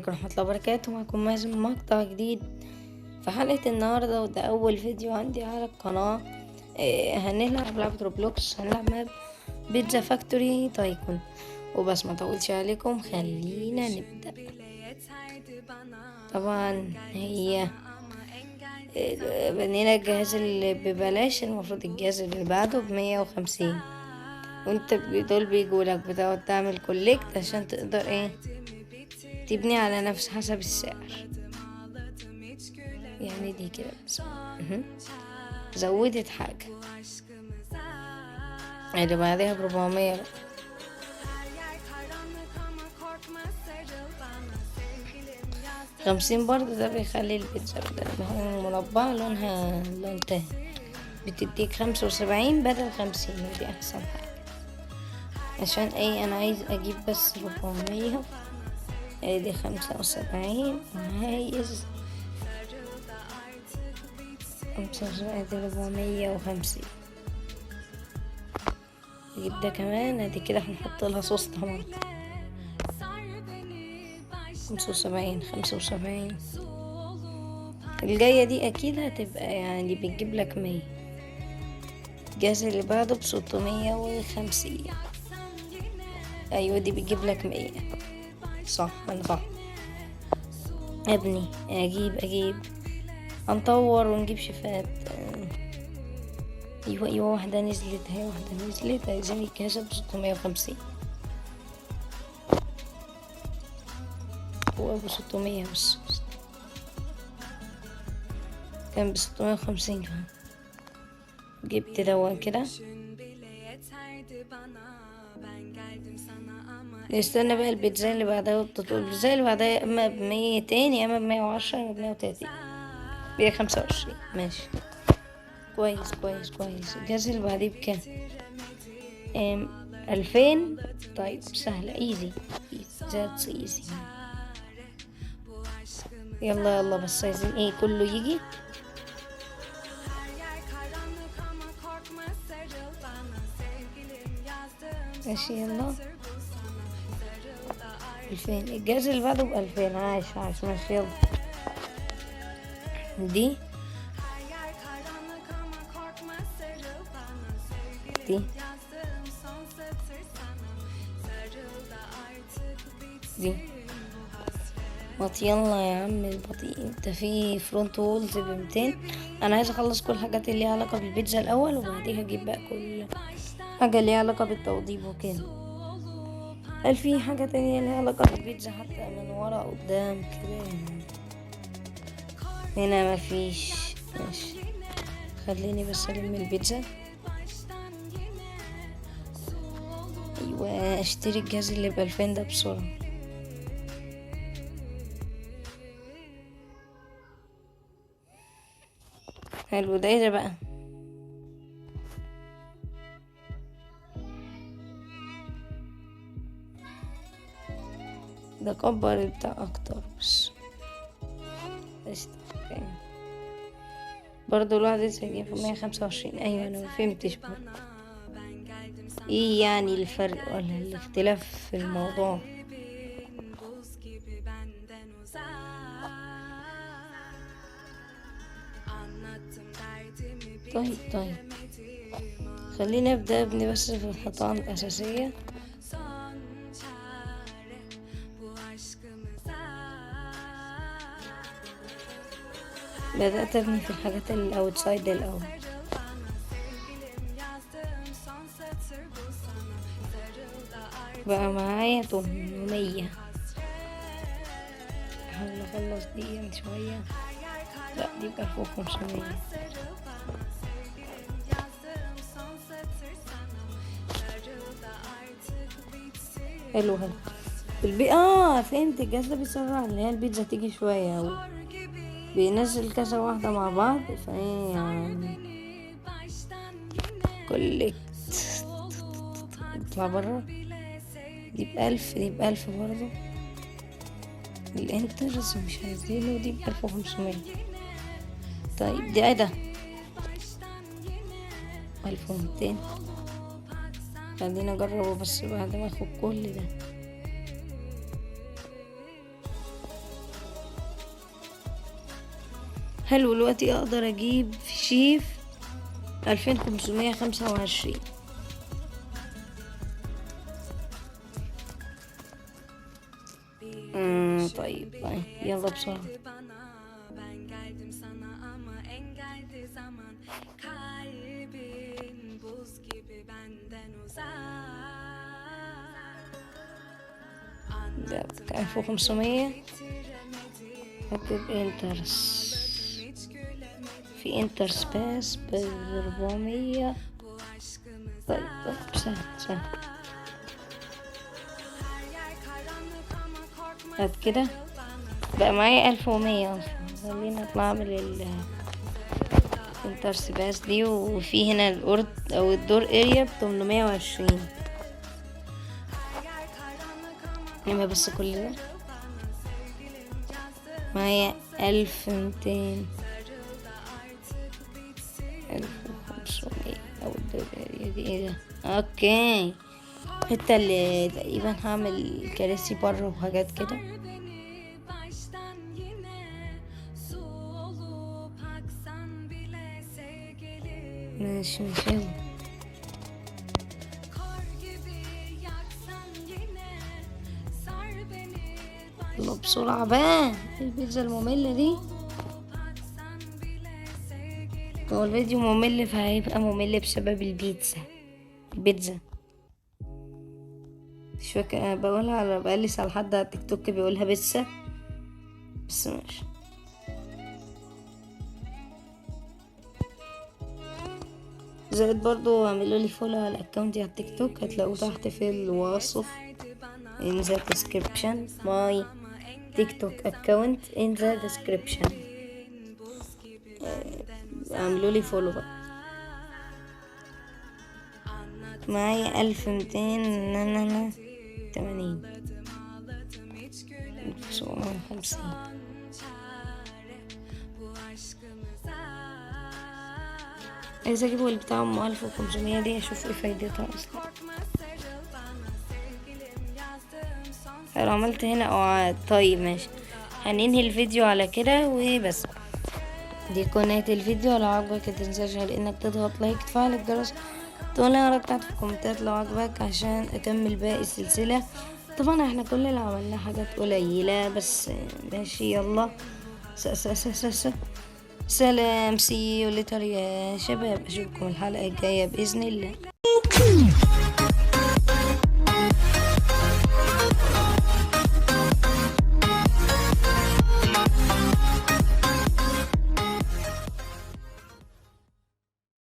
عليكم ورحمة الله وبركاته. معكم مازن، مقطع جديد في حلقة النهاردة، وده أول فيديو عندي على القناة. هنلعب لعبة روبلوكس، هنلعب ماب بيتزا فاكتوري تايكون. وبس ما طولش عليكم، خلينا نبدأ. طبعا هي بنينا الجهاز اللي ببلاش، المفروض الجهاز اللي بعده ب150، وانت دول بيجولك بتقعد تعمل كوليكت عشان تقدر تبني على نفس حسب السعر. يعني دي كده بس زودت حاجة اللي بعدها ب400 بقى. 50 برضه، ده بيخلي البيتزا بدل ما هو مربع لونها لون تاني، بتديك 75 بدل 50، ودي احسن حاجة. عشان انا عايز اجيب بس 400، دي 75، وعايز 75 دي 450. نجيب ده كمان، ادي كده هنحط لها صوص طماطم. 75 الجاية دي اكيد هتبقى يعني بتجيب لك 100. الجهاز اللي بعده ب650. ايوه دي بتجيب لك 100. صح انا صح. ابني اجيب هنطور ونجيب شفات. ايوه واحدة نزلت، هي واحدة نزلت. عايزين الجهاز ب650، هو ب600 بس كان ب650. جبت دون كده. نستنى بقى البيتزا اللي بعدها، البيتزا اللي بعدها يا اما ب200 يا اما ب110 يا اما ب130. 125 ماشي. كويس. الجهاز اللي بعديه بكام؟ 2000. طيب سهلة، ايزي ذاتس ايزي. يلا بس عايزين كله يجي. ماشي يلا. 2000 الجهاز اللي بعده ب2000. عايش ماشي يلا. دي 200. بطيء يلا يا عم البطيء، انت في فرونت وولز ب200. انا عايز اخلص كل الحاجات اللي ليها علاقة بالبيتزا الاول، وبعديها اجيب بقى كل حاجة ليها علاقة بالتوضيب وكده. هل في حاجة تانية ليها علاقة بالبيتزا حتى من ورا قدام كده؟ هنا مفيش. ماشي خليني بس الم البيتزا. ايوه اشتري الجهاز اللي ب2000 ده بسرعة. حلو ده. ايه ده بقى؟ ده كبر البتاع اكتر بس برضو الواحد يجيب في 125. ايوه انا مفهمتش برضو ايه يعني الفرق ولا الاختلاف في الموضوع. طيب خلينا ابني بس في الحيطان الاساسية. بدأت ابني في الحاجات الاوتسايد الاول. بقى معايا 800. هحاول اخلص دي من شوية. لا دي ب1500. حلو فهمت. الجهاز ده بيسرع اللي هي البيتزا تيجي شوية، بينزل كذا واحدة مع بعض، فايه يعني كل اطلع برا. دي ب1000 دي ب1000 برضو. الانترز مش عايزينه، دي ب1500. طيب دي ده 1200. خلينا اجربه بس بعد ما اخد كل ده. حلو. دلوقتي اقدر اجيب في شيف 2525. طيب يلا بسرعة. ده 1500. هكتب انترس، في انتر سباس ب400. طيب سهل. بعد كده بقى معايا 1100 اصلا. خلينا اطلع اعمل الانتر سباس دي. وفي هنا الأرض او الدور اريا ب820. اما بس كل ده معايا 1200 1500. او الدور اريا دي ايه ده؟ اوكي، الحتة اللي تقريبا هعمل كراسي بره وحاجات كده. ماشي. يلا بسرعة بقى، البيتزا المملة دي. هو الفيديو ممل، فهيبقى ممل بسبب البيتزا. مش فاكر بقولها، بقلس على حد على التيك توك بيقولها بيتزا، بس ماشي. زائد برضو اعملوا لي فولو على الاكونت على التيك توك، هتلاقوه تحت في الوصف in the description. my TikTok account in the description. اعملوا لي فولو بقى. معايا 1280 1750. عايزة اجيب اللي بتاع 1500 دي، اشوف ايه فايدتها اصلا. لو عملت هنا طيب ماشي، هننهي الفيديو على كده وبس. دي نهاية الفيديو. لو عجبك متنساش انك تضغط لايك، تفعل الجرس، تقول لي رأيك تحت في الكومنتات لو عجبك عشان اكمل باقي السلسلة. طبعا احنا كل اللي عملنا حاجات قليلة بس ماشي. يلا سلام، سي يو ليتر يا شباب. اشوفكم الحلقة الجاية بإذن الله.